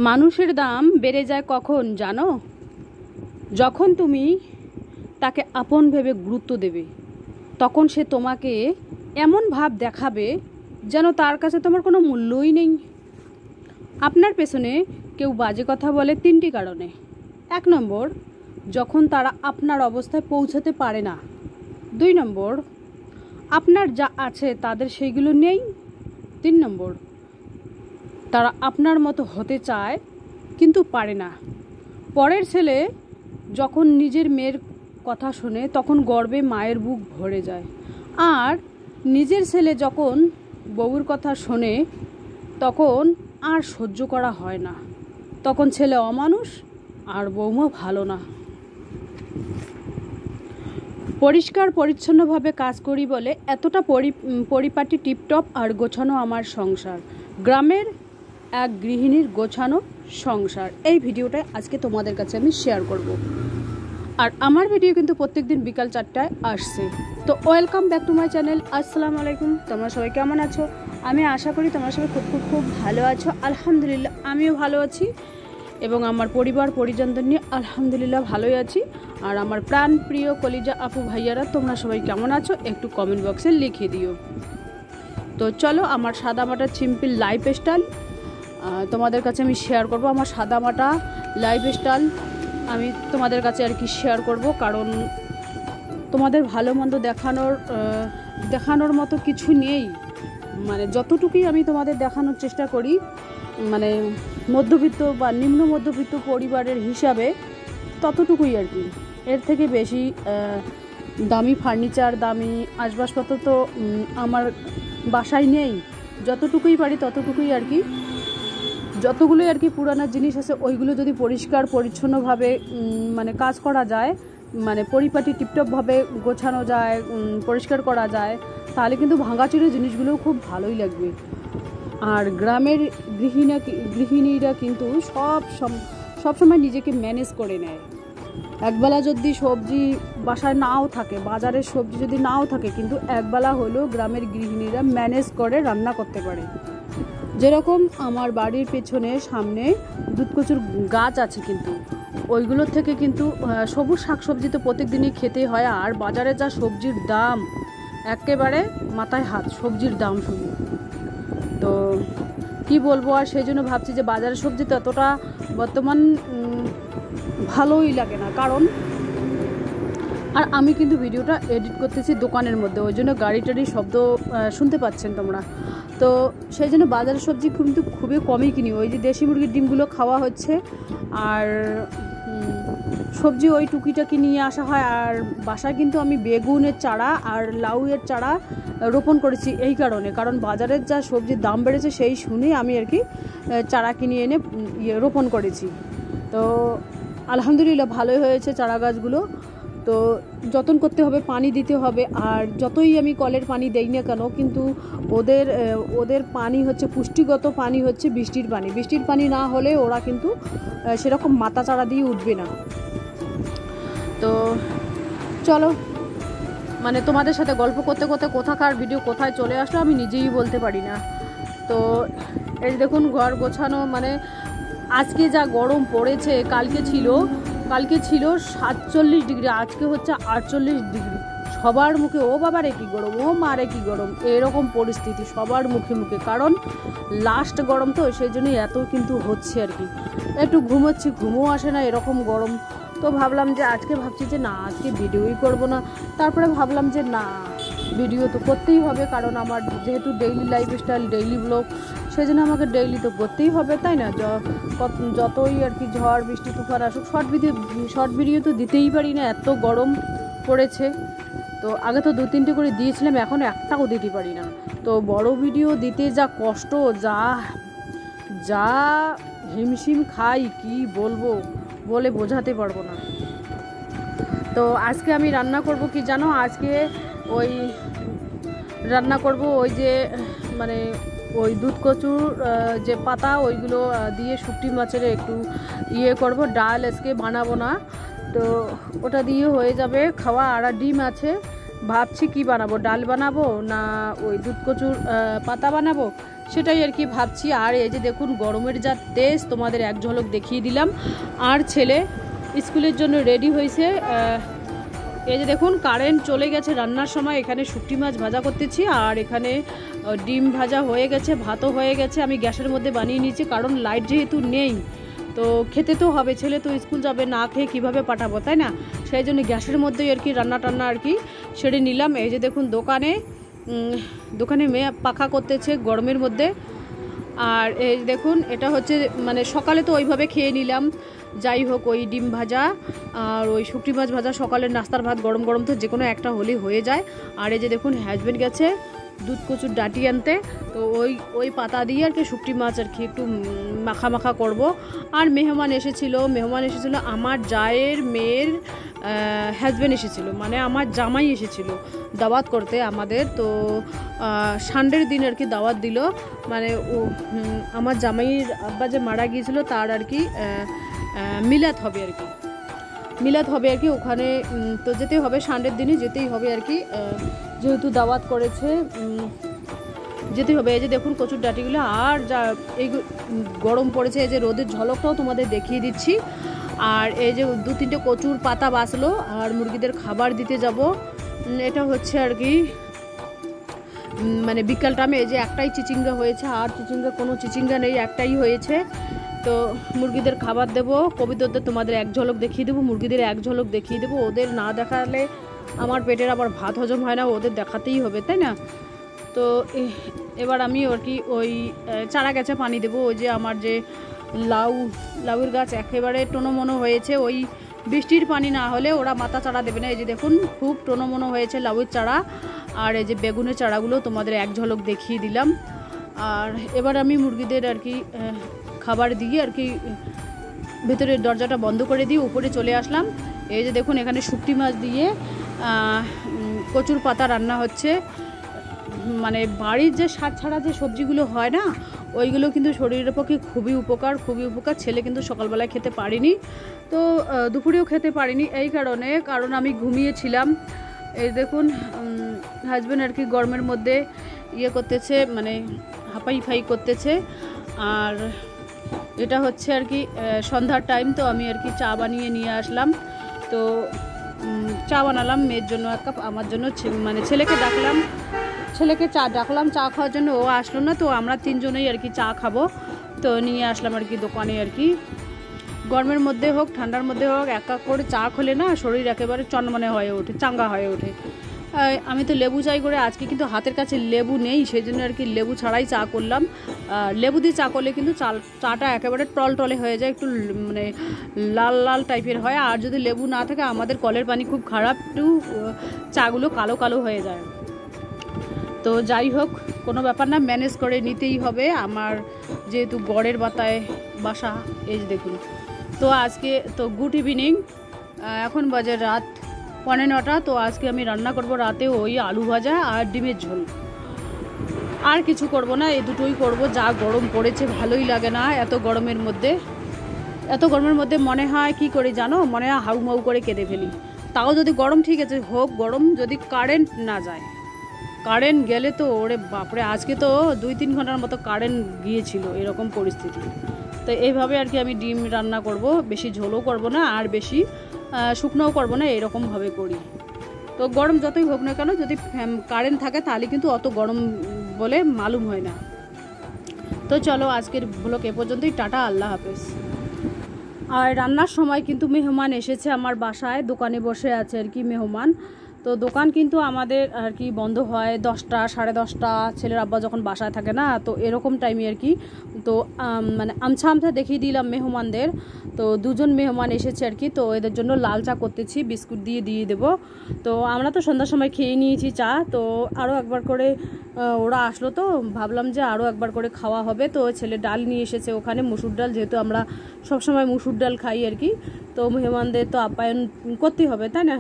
মানুষের দাম বেড়ে যায় কখন জানো? যখন তুমি তাকে আপন ভেবে গুরুত্ব দেবে, তখন সে তোমাকে এমন ভাব দেখাবে যেন তার কাছে তোমার কোনো মূল্যই নেই। আপনার পেছনে কেউ বাজে কথা বলে 3টি কারণে। 1 নম্বর, যখন তারা আপনার অবস্থায় পৌঁছাতে পারে না। 2 নম্বর, আপনার যা আছে তাদের সেইগুলো নেই। 3 নম্বর, তারা আপনার মতো হতে চায় কিন্তু পারে না। পরের ছেলে যখন নিজের মেয়ের কথা শোনে তখন গর্বে মায়ের বুক ভরে যায়, আর নিজের ছেলে যখন বউর কথা শোনে তখন আর সহ্য করা হয় না। তখন ছেলে অমানুষ আর বউমা ভালো না। পরিষ্কার পরিচ্ছন্নভাবে কাজ করি বলে এতটা পরিপাটি টিপটপ আর গোছানো আমার সংসার। গ্রামের এক গৃহিণীর গোছানো সংসার, এই ভিডিওটা আজকে তোমাদের কাছে আমি শেয়ার করব। আর আমার ভিডিও কিন্তু প্রত্যেক দিন বিকাল 4টায় আসছে। তো welcome back to my channel. আসসালামু আলাইকুম। তোমরা সবাই কেমন আছো? আমি আশা করি তোমরা সবাই খুব খুব খুব ভালো আছো। আলহামদুলিল্লাহ আমিও ভালো আছি এবং আমার পরিবার পরিজনদের নিয়ে আলহামদুলিল্লাহ ভালোই আছি। আর আমার প্রাণ প্রিয় কলিজা আপু ভাইয়ারা তোমরা সবাই কেমন আছো একটু কমেন্ট বক্সে লিখে দিও। তো চলো আমার সাদামাটা সিম্পল লাইফস্টাইল তোমাদের কাছে আমি শেয়ার করব। আমার সাদামাটা লাইফস্টাইল আমি তোমাদের কাছে আর কি শেয়ার করব, কারণ তোমাদের ভালো মন্দ দেখানোর মতো কিছু নেই। মানে যতটুকুই আমি তোমাদের দেখানোর চেষ্টা করি, মানে মধ্যবিত্ত বা নিম্ন মধ্যবিত্ত পরিবারের হিসাবে ততটুকুই আর কি। এর থেকে বেশি দামি ফার্নিচার, দামি আসবাবপত্র তো আমার বাসায় নেই। যতটুকুই পারি ততটুকুই আর কি, যতগুলোই আর কি পুরানো জিনিস আছে ওইগুলো যদি পরিষ্কার পরিচ্ছন্নভাবে মানে কাজ করা যায়, মানে পরিপাটি টিপটপভাবে গোছানো যায়, পরিষ্কার করা যায়, তাহলে কিন্তু ভাঙাচুরে জিনিসগুলোও খুব ভালোই লাগবে। আর গ্রামের গৃহিণীরা কিন্তু সবসময় নিজেকে ম্যানেজ করে নেয়। একবেলা যদি সবজি বাসায় নাও থাকে, বাজারের সবজি যদি নাও থাকে, কিন্তু একবেলা হলেও গ্রামের গৃহিণীরা ম্যানেজ করে রান্না করতে পারে। যেরকম আমার বাড়ির পেছনে সামনে দুধকচুর গাছ আছে, কিন্তু ওইগুলোর থেকে কিন্তু সবুজ শাকসবজি তো প্রত্যেক দিনই খেতে হয়। আর বাজারে যা সবজির দাম, একেবারে মাথায় হাত সবজির দাম শুধু। তো কি বলবো, আর সেই জন্য ভাবছি যে বাজারের সবজি তো এতটা বর্তমান ভালোই লাগে না। কারণ আর আমি কিন্তু ভিডিওটা এডিট করতেছি দোকানের মধ্যে, ওই জন্য গাড়ি টাড়ির শব্দ শুনতে পাচ্ছেন তোমরা। তো সেই জন্য বাজারের সবজি কিন্তু খুবই কমই কিনি। ওই যে দেশি মুরগির ডিমগুলো খাওয়া হচ্ছে, আর সবজি ওই টুকিটাকি নিয়ে আসা হয়। আর বাসায় কিন্তু আমি বেগুনের চারা আর লাউয়ের চারা রোপণ করেছি এই কারণে, কারণ বাজারের যা সবজির দাম বেড়েছে সেই শুনেই আমি আর কি চারা কিনে এনে রোপণ করেছি। তো আলহামদুলিল্লাহ ভালোই হয়েছে চারা গাছগুলো। তো যত্ন করতে হবে, পানি দিতে হবে। আর যতই আমি কলের পানি দেই না কেন, কিন্তু ওদের পানি হচ্ছে পুষ্টিগত পানি হচ্ছে বৃষ্টির পানি। বৃষ্টির পানি না হলে ওরা কিন্তু সেরকম মাথা চারা দিয়ে উঠবে না। তো চলো, মানে তোমাদের সাথে গল্প করতে করতে কোথাকার ভিডিও কোথায় চলে আসলো আমি নিজেই বলতে পারি না। তো এই দেখুন ঘর গোছানো, মানে আজকে যা গরম পড়েছে, কালকে ছিল 47 ডিগ্রি, আজকে হচ্ছে 48 ডিগ্রি। সবার মুখে ও বাবা রে কি গরম, ও মা রে কি গরম, এরকম পরিস্থিতি সবার মুখে মুখে। কারণ লাস্ট গরম তো, সেই জন্যই এত কিন্তু হচ্ছে আর কি। একটু ঘুমোচ্ছি, ঘুমও আসে না, এরকম গরম। তো ভাবলাম যে ভাবছি যে না, আজকে ভিডিওই করব না। তারপরে ভাবলাম যে না, ভিডিও তো করতেই হবে, কারণ আমার যেহেতু ডেইলি লাইফস্টাইল, ডেইলি ব্লগ, সেই জন্য আমাকে ডেইলি তো করতেই হবে, তাই না? যতই আর কি ঝড় বৃষ্টি তুফান আসুক, শর্ট ভিডিও তো দিতেই পারি না, এত গরম পড়েছে। তো আগে তো 2-3টে করে দিয়েছিলাম, এখন একটাও দিতে পারি না। তো বড় ভিডিও দিতে যা কষ্ট, যা হিমশিম খাই, কি বলবো, বলে বোঝাতে পারবো না। তো আজকে আমি রান্না করব কি জানো? আজকে রান্না করব ওই যে মানে ওই দুধকচুর যে পাতা, ওইগুলো দিয়ে শুটকি মাছের একটু করব। ডাল আজকে বানাবো না, তো ওটা দিয়ে হয়ে যাবে খাওয়া। আর ডিম আছে, ভাবছি কি বানাবো, ডাল বানাবো না ওই দুধকচুর পাতা বানাবো, সেটাই আর কি ভাবছি। আর এই যে দেখুন গরমের যা তেজ, তোমাদের এক ঝলক দেখিয়ে দিলাম। আর ছেলে স্কুলের জন্য রেডি হয়েছে। এই যে দেখুন কারেন্ট চলে গেছে রান্নার সময়। এখানে শুটকি মাছ ভাজা করতেছি, আর এখানে ডিম ভাজা হয়ে গেছে, ভাতও হয়ে গেছে। আমি গ্যাসের মধ্যে বানিয়ে নিয়েছি, কারণ লাইট যেহেতু নেই তো খেতে তো হবে, ছেলে তো স্কুল যাবে, না খেয়ে কীভাবে পাঠাবো, তাই না? সেই জন্য গ্যাসের মধ্যেই আর কি রান্না টান্না আর কি সেরে নিলাম। এই যে দেখুন দোকানে মেয়ে পাখা করতেছে গরমের মধ্যে। আর এই দেখুন এটা হচ্ছে মানে সকালে তো ওইভাবে খেয়ে নিলাম, যাই হোক ওই ডিম ভাজা আর ওই শুটকি মাছ ভাজা, সকালের নাস্তার ভাত গরম গরম তো যে কোনো একটা হলেই হয়ে যায়। আর এই যে দেখুন হাজব্যান্ড গেছে দুধ কচুর ডাঁটি আনতে, তো ওই পাতা দিয়ে আর কি শুটকি মাছ আর কি একটু মাখা মাখা করব। আর মেহমান এসেছিল আমার জায়ের মেয়ের হাজব্যান্ড এসেছিল, মানে আমার জামাই এসেছিল দাওয়াত করতে আমাদের। তো সানডের দিন আর কি দাওয়াত দিল, মানে আমার জামাইয়ের আব্বা যে মারা গিয়েছিল তার আর কি মিলাদ হবে আর কি ওখানে। তো যেতেই হবে, সানডের দিনে যেতেই হবে আর কি, যেহেতু দাওয়াত করেছে যেতেই হবে। এই যে দেখুন কচুর ডাঁটিগুলো, আর যা এই গরম পড়েছে, এই যে রোদের ঝলকটাও তোমাদের দেখিয়ে দিচ্ছি। আর এই যে 2-3টে কচুর পাতা বাঁচলো, আর মুরগিদের খাবার দিতে যাব। এটা হচ্ছে আর কি মানে বিকাল টাইমে। এই যে একটাই চিচিঙ্গা হয়েছে, আর কোনো চিচিঙ্গা নেই, একটাই হয়েছে। তো মুরগিদের খাবার দেবো, কবিতাদের তোমাদের এক ঝলক দেখিয়ে দেবো, মুরগিদের এক ঝলক দেখিয়ে দেবো। ওদের না দেখালে আমার পেটের আবার ভাত হজম হয় না, ওদের দেখাতেই হবে, তাই না? তো এবার আমি আর কি ওই চারা গাছে পানি দেবো। ওই যে আমার যে লাউয়ের গাছ একেবারে টোনোমনো হয়েছে, ওই বৃষ্টির পানি না হলে ওরা মাথা চারা দেবে না। এই যে দেখুন খুব টোনোমনো হয়েছে লাউয়ের চারা। আর এই যে বেগুনের চারাগুলো তোমাদের এক ঝলক দেখিয়ে দিলাম। আর এবার আমি মুরগিদের আর কি খাবার দিয়ে আর কি ভেতরের দরজাটা বন্ধ করে দিয়ে উপরে চলে আসলাম। এই যে দেখুন এখানে শুটকি মাছ দিয়ে কচুর পাতা রান্না হচ্ছে। মানে বাড়ির যে স্বাদ ছাড়া যে সবজিগুলো হয় না, ওইগুলো কিন্তু শরীরের পক্ষে খুবই উপকার। ছেলে কিন্তু সকালবেলায় খেতে পারিনি, তো দুপুরেও খেতে পারিনি কারণ আমি ঘুমিয়েছিলাম। এই দেখুন হাজব্যান্ড আর কি গরমের মধ্যে করতেছে, মানে হাঁপাই করতেছে। আর এটা হচ্ছে আর কি সন্ধ্যার টাইম, তো আমি আর কি চা বানিয়ে নিয়ে আসলাম। তো চা বানালাম মেয়ের জন্য 1 কাপ, আমার জন্য, মানে ছেলেকে ডাকলাম চা খাওয়ার জন্য। ও আসলো না, তো আমরা 3 জনেই আর কি চা খাবো। তো নিয়ে আসলাম আর কি দোকানে আর কি। গরমের মধ্যে হোক ঠান্ডার মধ্যে হোক 1 কাপ করে চা খেলে না শরীর একেবারে চনমনে হয়ে ওঠে, চাঙ্গা হয়ে ওঠে। আমি তো লেবু চাই করে, আজকে কিন্তু হাতের কাছে লেবু নেই, সেই জন্য আর কি লেবু ছাড়াই চা করলাম। লেবু দিয়ে চা করলে কিন্তু চাটা একেবারে টলটলে হয়ে যায়, একটু মানে লাল লাল টাইপের হয়। আর যদি লেবু না থাকে, আমাদের কলের পানি খুব খারাপ, একটু চাগুলো কালো কালো হয়ে যায়। তো যাই হোক কোনো ব্যাপার না, ম্যানেজ করে নিতেই হবে, আমার যেহেতু গড়ের বাতায় বাসা। এই যে দেখুন, তো আজকে তো গুড ইভিনিং, এখন বাজে রাত 9:15। তো আজকে আমি রান্না করব রাতে ওই আলু ভাজা আর ডিমের ঝোল, আর কিছু করব না, এই দুটোই করব। যা গরম পড়েছে ভালোই লাগে না এত গরমের মধ্যে মনে হয় কি করে জানো, মনে হয় হাউমাউ করে কেঁদে ফেলি। তাও যদি গরম ঠিক আছে হোক, গরম যদি কারেন্ট না যায়, কারেন্ট গেলে তো ওরে বাপরে, আজকে তো 2-3 ঘন্টার মতো কারেন্ট গিয়েছিল, এরকম পরিস্থিতি। তো এইভাবে আর কি আমি ডিম রান্না করব, বেশি ঝোলও করব না আর বেশি শুকনোও করব না, এরকমভাবে করি। তো গরম যতই হোক না কেন, যদি কারেন্ট থাকে তাহলে কিন্তু অত গরম বলে মালুম হয় না। তো চলো আজকের ব্লগ এ পর্যন্তই, টাটা, আল্লাহ হাফেজ। আর রান্নার সময় কিন্তু মেহমান এসেছে আমার বাসায়, দোকানে বসে আছে আর কি মেহমান। তো দোকান কিন্তু আমাদের আর কি বন্ধ হয় 10টা, 10:30, ছেলের আব্বা যখন বাসায় থাকে না, তো এরকম টাইমে আর কি। তো মানে আমছা দেখিয়ে দিলাম মেহমানদের। তো 2 জন মেহমান এসেছে আর কি, তো এদের জন্য লাল চা করতেছি, বিস্কুট দিয়ে দেবো। তো আমরা তো সন্ধ্যার সময় খেয়ে নিয়েছি চা, তো আরও একবার করে ওরা আসলো, তো ভাবলাম যে আরও একবার করে খাওয়া হবে। তো ছেলে ডাল নিয়ে এসেছে ওখানে, মুসুর ডাল, যেহেতু আমরা সবসময় মুসুর ডাল খাই আর কি। তো মেহমানদের তো আপ্যায়ন করতেই হবে, তাই না?